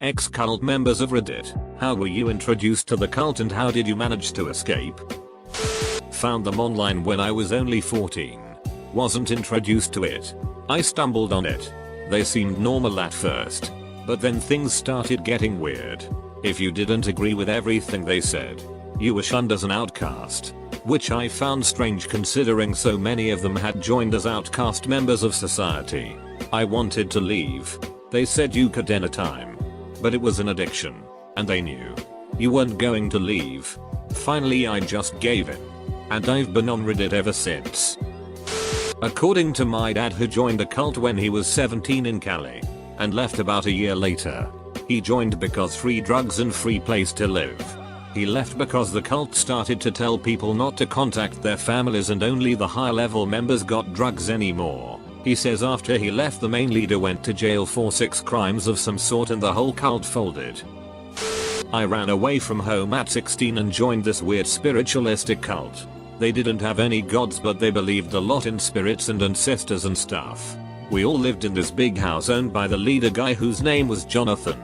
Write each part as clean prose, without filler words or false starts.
Ex-cult members of Reddit, how were you introduced to the cult and how did you manage to escape? Found them online when I was only 14. Wasn't introduced to it. I stumbled on it. They seemed normal at first. But then things started getting weird. If you didn't agree with everything they said, you were shunned as an outcast. Which I found strange considering so many of them had joined as outcast members of society. I wanted to leave. They said you could anytime. But it was an addiction. And they knew. You weren't going to leave. Finally I just gave in. And I've been on Reddit ever since. According to my dad, who joined a cult when he was 17 in Cali. And left about a year later. He joined because free drugs and free place to live. He left because the cult started to tell people not to contact their families and only the high level members got drugs anymore. He says after he left, the main leader went to jail for 6 crimes of some sort and the whole cult folded. I ran away from home at 16 and joined this weird spiritualistic cult. They didn't have any gods but they believed a lot in spirits and ancestors and stuff. We all lived in this big house owned by the leader guy whose name was Jonathan.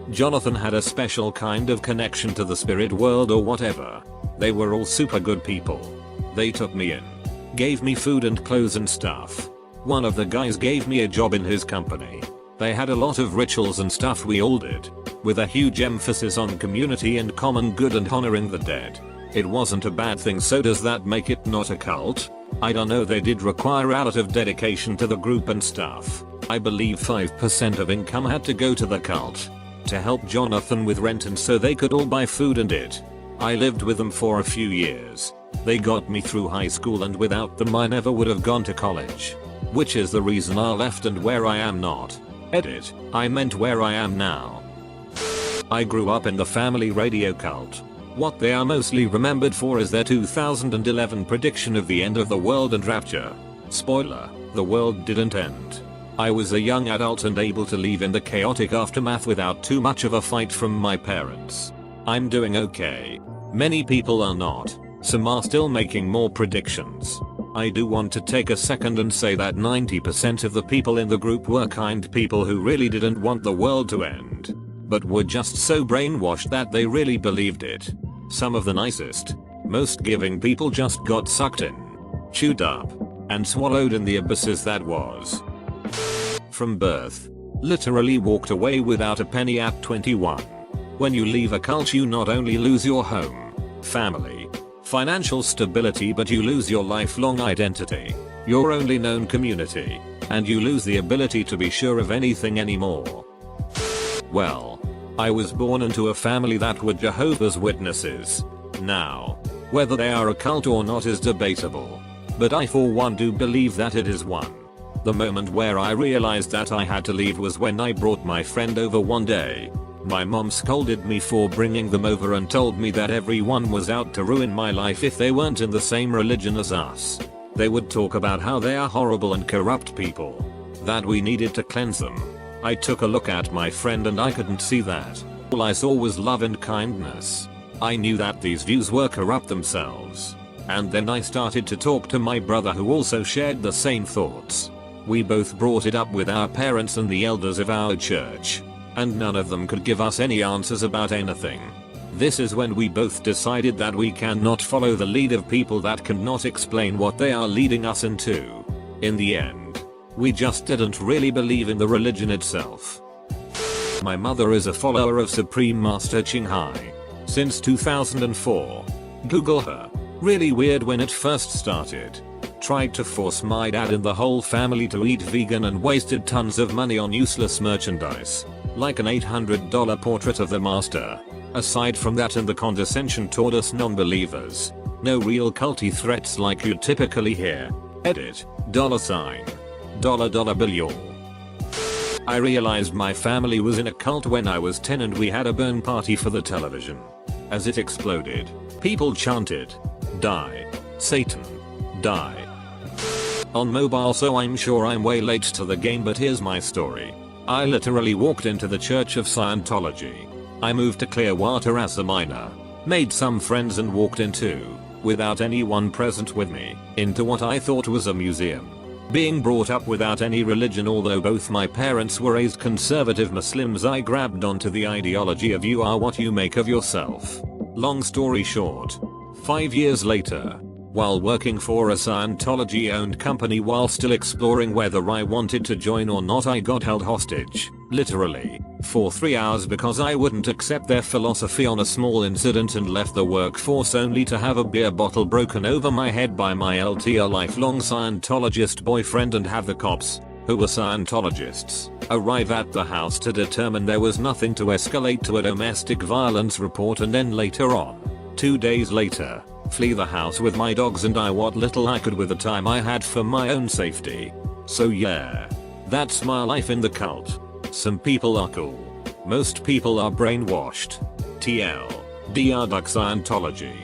Jonathan had a special kind of connection to the spirit world or whatever. They were all super good people. They took me in. Gave me food and clothes and stuff. One of the guys gave me a job in his company. They had a lot of rituals and stuff we all did. With a huge emphasis on community and common good and honoring the dead. It wasn't a bad thing, so does that make it not a cult? I don't know, they did require a lot of dedication to the group and stuff. I believe 5% of income had to go to the cult. To help Jonathan with rent and so they could all buy food and it. I lived with them for a few years. They got me through high school and without them I never would have gone to college. Which is the reason I left and where I am not. Edit, I meant where I am now. I grew up in the family radio cult. What they are mostly remembered for is their 2011 prediction of the end of the world and rapture. Spoiler, the world didn't end. I was a young adult and able to leave in the chaotic aftermath without too much of a fight from my parents. I'm doing okay. Many people are not. Some are still making more predictions. I do want to take a second and say that 90% of the people in the group were kind people who really didn't want the world to end. But were just so brainwashed that they really believed it. Some of the nicest, most giving people just got sucked in, chewed up, and swallowed in the abysses that was. From birth. Literally walked away without a penny at 21. When you leave a cult you not only lose your home, family, financial stability, but you lose your lifelong identity, your only known community, and you lose the ability to be sure of anything anymore. Well, I was born into a family that were Jehovah's Witnesses. Now, whether they are a cult or not is debatable. But I for one do believe that it is one. The moment where I realized that I had to leave was when I brought my friend over one day. My mom scolded me for bringing them over and told me that everyone was out to ruin my life if they weren't in the same religion as us. They would talk about how they are horrible and corrupt people. That we needed to cleanse them. I took a look at my friend and I couldn't see that. All I saw was love and kindness. I knew that these views were corrupt themselves. And then I started to talk to my brother who also shared the same thoughts. We both brought it up with our parents and the elders of our church. And none of them could give us any answers about anything. This is when we both decided that we cannot follow the lead of people that cannot explain what they are leading us into. In the end, we just didn't really believe in the religion itself. My mother is a follower of Supreme Master Ching Hai. Since 2004. Google her. Really weird when it first started. Tried to force my dad and the whole family to eat vegan and wasted tons of money on useless merchandise. Like an $800 portrait of the master. Aside from that and the condescension toward us non-believers. No real culty threats like you'd typically hear. Edit, $. Bill y'all. I realized my family was in a cult when I was 10 and we had a burn party for the television. As it exploded, people chanted, "Die. Satan. Die." On mobile, so I'm sure I'm way late to the game, but here's my story. I literally walked into the Church of Scientology. I moved to Clearwater as a minor, made some friends and walked into, without anyone present with me, into what I thought was a museum. Being brought up without any religion, although both my parents were raised conservative Muslims, I grabbed onto the ideology of you are what you make of yourself. Long story short, 5 years later, while working for a Scientology-owned company while still exploring whether I wanted to join or not, I got held hostage, literally, for 3 hours because I wouldn't accept their philosophy on a small incident and left the workforce only to have a beer bottle broken over my head by my LTR lifelong Scientologist boyfriend and have the cops, who were Scientologists, arrive at the house to determine there was nothing to escalate to a domestic violence report, and then later on, 2 days later, flee the house with my dogs and I what little I could with the time I had for my own safety. So yeah, that's my life in the cult. Some people are cool. Most people are brainwashed. TL. Duck Scientology.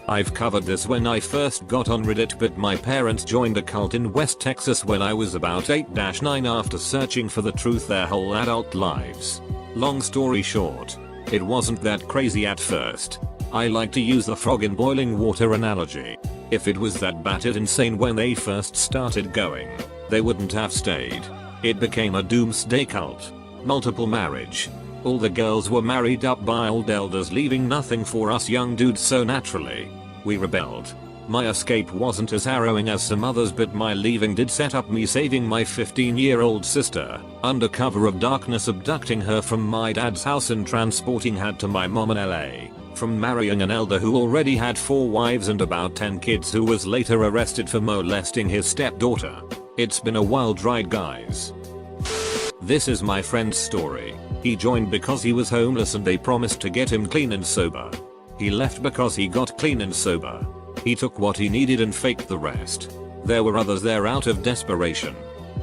I've covered this when I first got on Reddit, but my parents joined a cult in West Texas when I was about 8-9 after searching for the truth their whole adult lives. Long story short, it wasn't that crazy at first. I like to use the frog in boiling water analogy. If it was that battered insane when they first started going, they wouldn't have stayed. It became a doomsday cult. Multiple marriage. All the girls were married up by old elders, leaving nothing for us young dudes, so naturally, we rebelled. My escape wasn't as harrowing as some others, but my leaving did set up me saving my 15-year-old sister, under cover of darkness, abducting her from my dad's house and transporting her to my mom in LA. From marrying an elder who already had 4 wives and about 10 kids, who was later arrested for molesting his stepdaughter. It's been a wild ride, guys. This is my friend's story. He joined because he was homeless and they promised to get him clean and sober. He left because he got clean and sober. He took what he needed and faked the rest. There were others there out of desperation.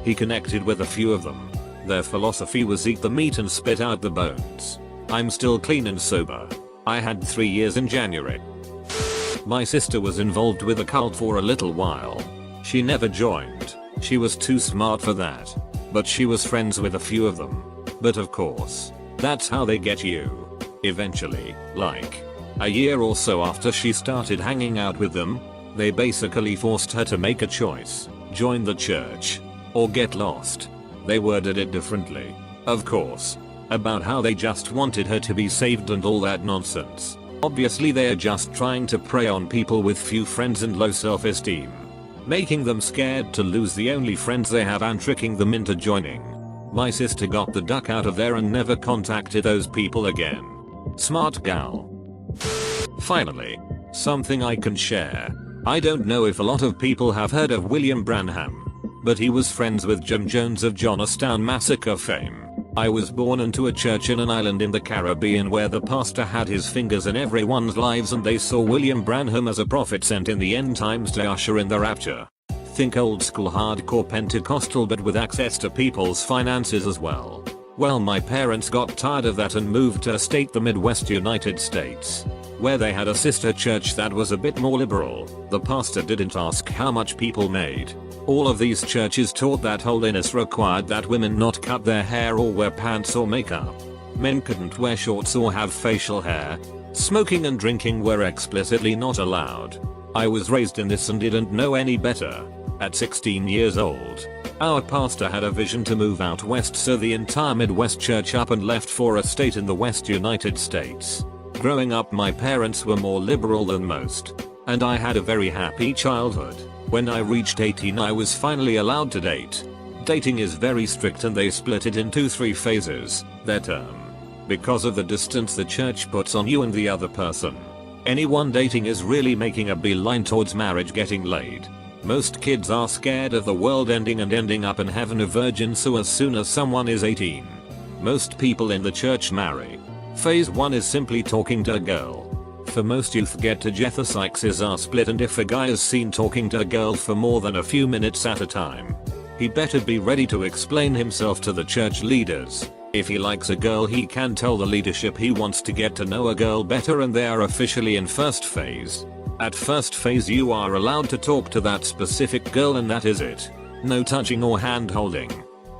He connected with a few of them. Their philosophy was eat the meat and spit out the bones. I'm still clean and sober. I had 3 years in January. My sister was involved with a cult for a little while. She never joined. She was too smart for that. But she was friends with a few of them. But of course, that's how they get you. Eventually, like a year or so after she started hanging out with them, they basically forced her to make a choice: join the church or get lost. They worded it differently, of course, about how they just wanted her to be saved and all that nonsense. Obviously they're just trying to prey on people with few friends and low self-esteem, making them scared to lose the only friends they have and tricking them into joining. My sister got the duck out of there and never contacted those people again. Smart gal. Finally, something I can share. I don't know if a lot of people have heard of William Branham, but he was friends with Jim Jones of Johnstown Massacre fame. I was born into a church in an island in the Caribbean where the pastor had his fingers in everyone's lives, and they saw William Branham as a prophet sent in the end times to usher in the rapture. Think old school hardcore Pentecostal, but with access to people's finances as well. Well, my parents got tired of that and moved to a state, the Midwest United States, where they had a sister church that was a bit more liberal. The pastor didn't ask how much people made. All of these churches taught that holiness required that women not cut their hair or wear pants or makeup. Men couldn't wear shorts or have facial hair. Smoking and drinking were explicitly not allowed. I was raised in this and didn't know any better. At 16 years old, our pastor had a vision to move out west, so the entire Midwest church up and left for a state in the West United States. Growing up, my parents were more liberal than most, and I had a very happy childhood. When I reached 18, I was finally allowed to date. Dating is very strict and they split it into 3 phases, their term, because of the distance the church puts on you and the other person. Anyone dating is really making a beeline towards marriage, getting laid. Most kids are scared of the world ending and ending up in heaven a virgin, so as soon as someone is 18, most people in the church marry. Phase 1 is simply talking to a girl. For most youth, get to the sexes are split, and if a guy is seen talking to a girl for more than a few minutes at a time, he better be ready to explain himself to the church leaders. If he likes a girl, he can tell the leadership he wants to get to know a girl better, and they are officially in first phase. At first phase, you are allowed to talk to that specific girl and that is it. No touching or hand holding.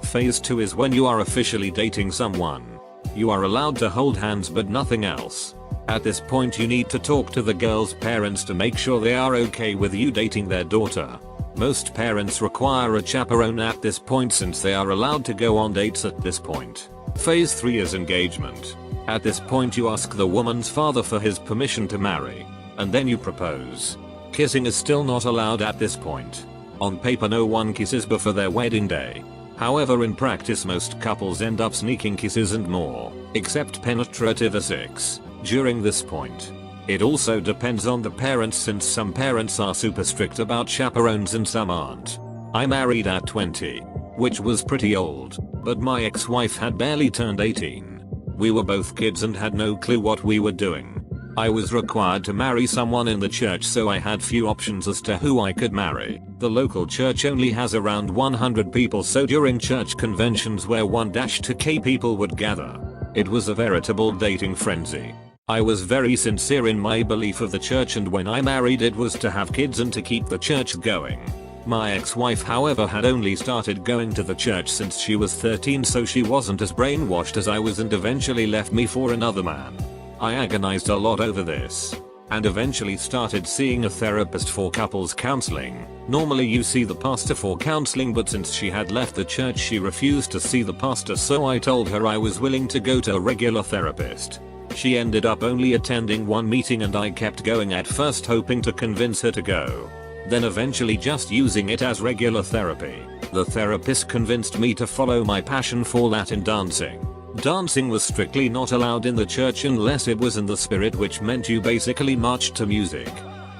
Phase 2 is when you are officially dating someone. You are allowed to hold hands but nothing else. At this point, you need to talk to the girl's parents to make sure they are okay with you dating their daughter. Most parents require a chaperone at this point since they are allowed to go on dates at this point. Phase 3 is engagement. At this point you ask the woman's father for his permission to marry, and then you propose. Kissing is still not allowed at this point. On paper no one kisses before their wedding day. However, in practice most couples end up sneaking kisses and more, except penetrative sex, during this point. It also depends on the parents since some parents are super strict about chaperones and some aren't. I married at 20, which was pretty old, but my ex-wife had barely turned 18. We were both kids and had no clue what we were doing. I was required to marry someone in the church, so I had few options as to who I could marry. The local church only has around 100 people, so during church conventions where 1-2K people would gather, it was a veritable dating frenzy. I was very sincere in my belief of the church, and when I married it was to have kids and to keep the church going. My ex-wife however had only started going to the church since she was 13, so she wasn't as brainwashed as I was and eventually left me for another man. I agonized a lot over this, and eventually started seeing a therapist for couples counseling. Normally you see the pastor for counseling, but since she had left the church she refused to see the pastor, so I told her I was willing to go to a regular therapist. She ended up only attending one meeting and I kept going at first hoping to convince her to go, then eventually just using it as regular therapy. The therapist convinced me to follow my passion for Latin dancing. Dancing was strictly not allowed in the church unless it was in the spirit, which meant you basically marched to music.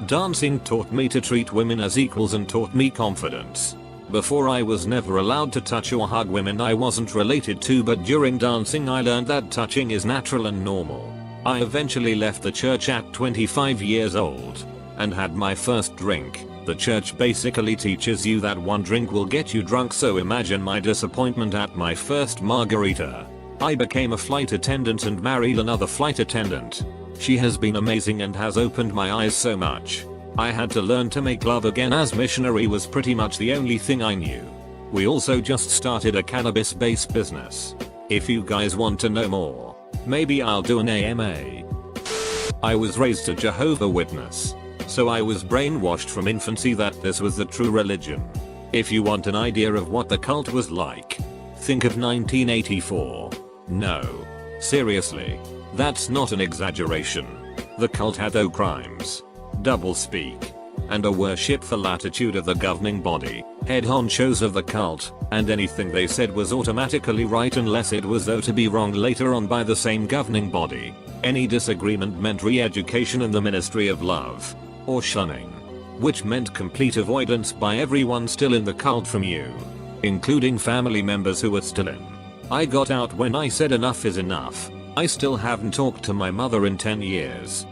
Dancing taught me to treat women as equals and taught me confidence. Before I was never allowed to touch or hug women I wasn't related to, but during dancing I learned that touching is natural and normal. I eventually left the church at 25 years old and had my first drink. The church basically teaches you that one drink will get you drunk, so imagine my disappointment at my first margarita. I became a flight attendant and married another flight attendant. She has been amazing and has opened my eyes so much. I had to learn to make love again as missionary was pretty much the only thing I knew. We also just started a cannabis-based business. If you guys want to know more, maybe I'll do an AMA. I was raised a Jehovah's Witness, so I was brainwashed from infancy that this was the true religion. If you want an idea of what the cult was like, think of 1984. No. Seriously. That's not an exaggeration. The cult had no crimes, doublespeak, and a worshipful attitude of the governing body, head honchos of the cult, and anything they said was automatically right unless it was thought to be wrong later on by the same governing body. Any disagreement meant re-education in the ministry of love, or shunning, which meant complete avoidance by everyone still in the cult from you, including family members who were still in. I got out when I said enough is enough. I still haven't talked to my mother in 10 years.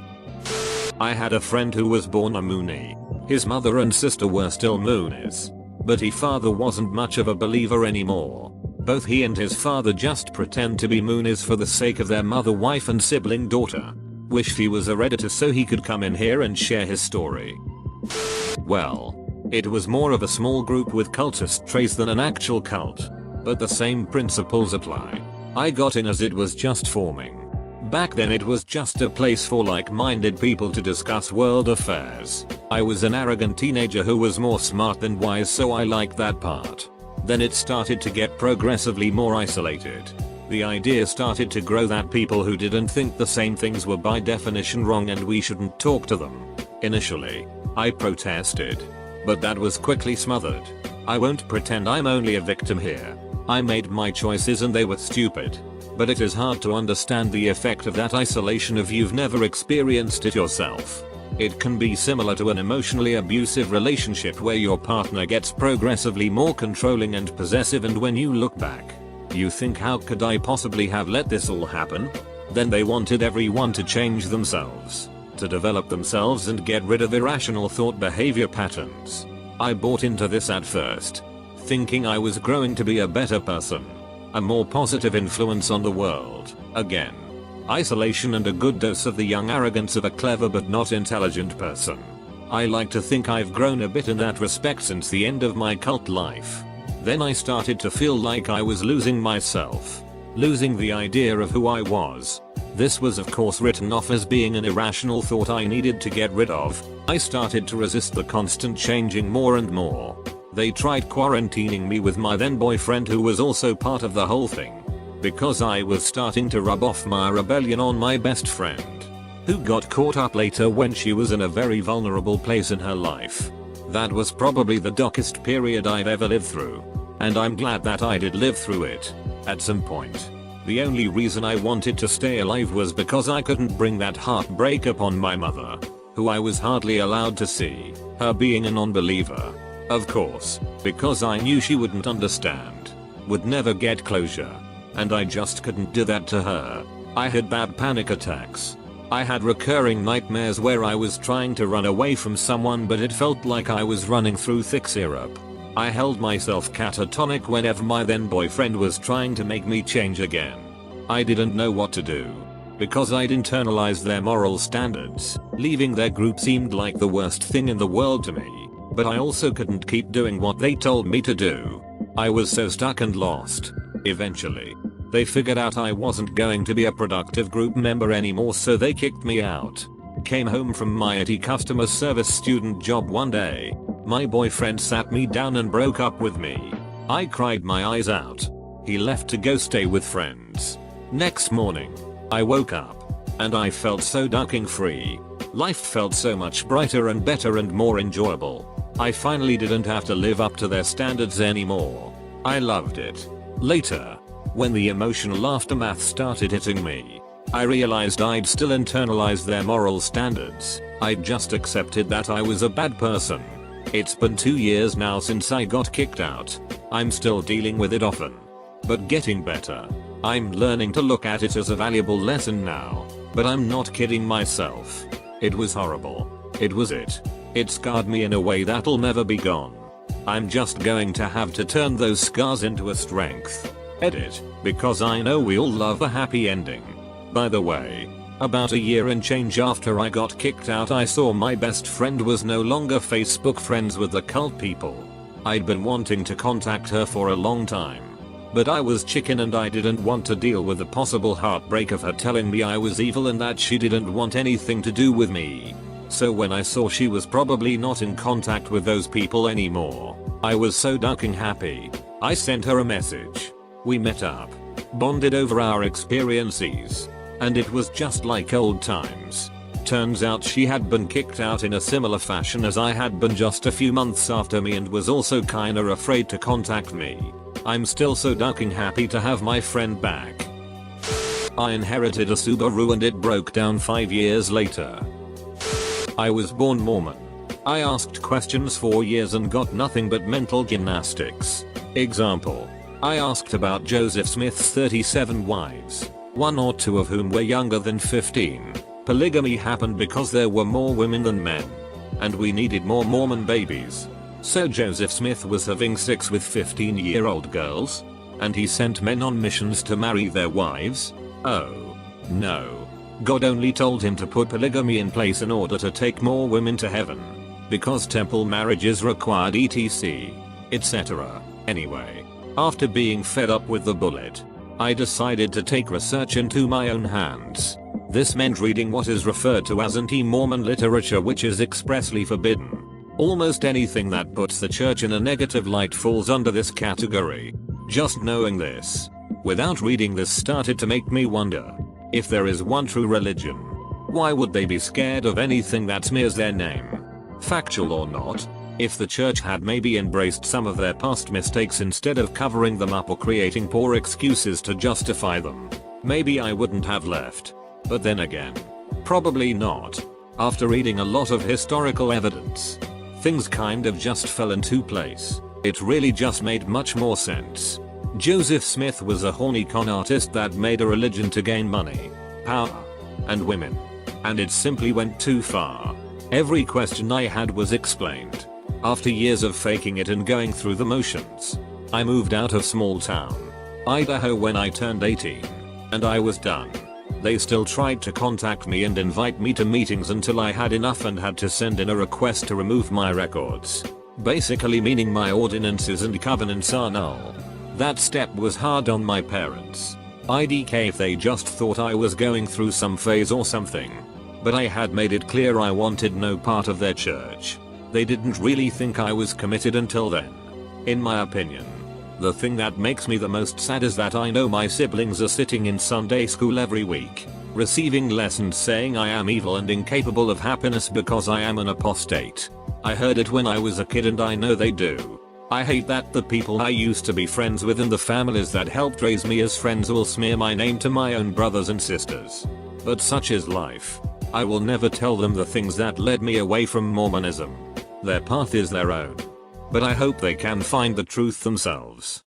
I had a friend who was born a Moonie. His mother and sister were still Moonies, but his father wasn't much of a believer anymore. Both he and his father just pretend to be Moonies for the sake of their mother, wife and sibling daughter. Wished he was a Redditor so he could come in here and share his story. Well, it was more of a small group with cultist traits than an actual cult, but the same principles apply. I got in as it was just forming. Back then it was just a place for like-minded people to discuss world affairs. I was an arrogant teenager who was more smart than wise, so I liked that part. Then it started to get progressively more isolated. The idea started to grow that people who didn't think the same things were by definition wrong and we shouldn't talk to them. Initially, I protested, but that was quickly smothered. I won't pretend I'm only a victim here. I made my choices and they were stupid. But it is hard to understand the effect of that isolation if you've never experienced it yourself. It can be similar to an emotionally abusive relationship where your partner gets progressively more controlling and possessive, and when you look back, you think, how could I possibly have let this all happen? Then they wanted everyone to change themselves, to develop themselves and get rid of irrational thought behavior patterns. I bought into this at first, thinking I was growing to be a better person, a more positive influence on the world. Again, isolation and a good dose of the young arrogance of a clever but not intelligent person. I like to think I've grown a bit in that respect since the end of my cult life. Then I started to feel like I was losing myself, losing the idea of who I was. This was of course written off as being an irrational thought I needed to get rid of. I started to resist the constant changing more and more. They tried quarantining me with my then boyfriend, who was also part of the whole thing, because I was starting to rub off my rebellion on my best friend, who got caught up later when she was in a very vulnerable place in her life. That was probably the darkest period I've ever lived through, and I'm glad that I did live through it at some point. The only reason I wanted to stay alive was because I couldn't bring that heartbreak upon my mother, who I was hardly allowed to see, her being a non-believer. Of course, because I knew she wouldn't understand, would never get closure, and I just couldn't do that to her. I had bad panic attacks. I had recurring nightmares where I was trying to run away from someone, but it felt like I was running through thick syrup. I held myself catatonic whenever my then boyfriend was trying to make me change again. I didn't know what to do, because I'd internalized their moral standards. Leaving their group seemed like the worst thing in the world to me, but I also couldn't keep doing what they told me to do. I was so stuck and lost. Eventually, they figured out I wasn't going to be a productive group member anymore, so they kicked me out. Came home from my IT customer service student job one day. My boyfriend sat me down and broke up with me. I cried my eyes out. He left to go stay with friends. Next morning, I woke up, and I felt so ducking free. Life felt so much brighter and better and more enjoyable. I finally didn't have to live up to their standards anymore. I loved it. Later, when the emotional aftermath started hitting me, I realized I'd still internalized their moral standards. I'd just accepted that I was a bad person. It's been 2 years now since I got kicked out. I'm still dealing with it often, but getting better. I'm learning to look at it as a valuable lesson now, but I'm not kidding myself. It was horrible. It was it. It scarred me in a way that'll never be gone. I'm just going to have to turn those scars into a strength. Edit, because I know we all love a happy ending. By the way, about a year and change after I got kicked out, I saw my best friend was no longer Facebook friends with the cult people. I'd been wanting to contact her for a long time, but I was chicken and I didn't want to deal with the possible heartbreak of her telling me I was evil and that she didn't want anything to do with me. So when I saw she was probably not in contact with those people anymore, I was so ducking happy. I sent her a message. We met up, bonded over our experiences, and it was just like old times. Turns out she had been kicked out in a similar fashion as I had been just a few months after me, and was also kinda afraid to contact me. I'm still so ducking happy to have my friend back. I inherited a Subaru and it broke down 5 years later. I was born Mormon. I asked questions for years and got nothing but mental gymnastics. Example. I asked about Joseph Smith's 37 wives, 1 or 2 of whom were younger than 15. Polygamy happened because there were more women than men, and we needed more Mormon babies. So Joseph Smith was having sex with 15-year-old girls, and he sent men on missions to marry their wives? Oh. No. God only told him to put polygamy in place in order to take more women to heaven, because temple marriages required etc. etc. Anyway, after being fed up with the bullet, I decided to take research into my own hands. This meant reading what is referred to as anti-Mormon literature, which is expressly forbidden. Almost anything that puts the church in a negative light falls under this category. Just knowing this, without reading this, started to make me wonder, if there is one true religion, why would they be scared of anything that smears their name? Factual or not, if the church had maybe embraced some of their past mistakes instead of covering them up or creating poor excuses to justify them, maybe I wouldn't have left. But then again, probably not. After reading a lot of historical evidence, things kind of just fell into place. It really just made much more sense. Joseph Smith was a horny con artist that made a religion to gain money, power, and women. And it simply went too far. Every question I had was explained. After years of faking it and going through the motions, I moved out of small town Idaho when I turned 18, and I was done. They still tried to contact me and invite me to meetings until I had enough and had to send in a request to remove my records. Basically meaning my ordinances and covenants are null. That step was hard on my parents. IDK if they just thought I was going through some phase or something. But I had made it clear I wanted no part of their church. They didn't really think I was committed until then. In my opinion. The thing that makes me the most sad is that I know my siblings are sitting in Sunday school every week, receiving lessons saying I am evil and incapable of happiness because I am an apostate. I heard it when I was a kid and I know they do. I hate that the people I used to be friends with and the families that helped raise me as friends will smear my name to my own brothers and sisters. But such is life. I will never tell them the things that led me away from Mormonism. Their path is their own. But I hope they can find the truth themselves.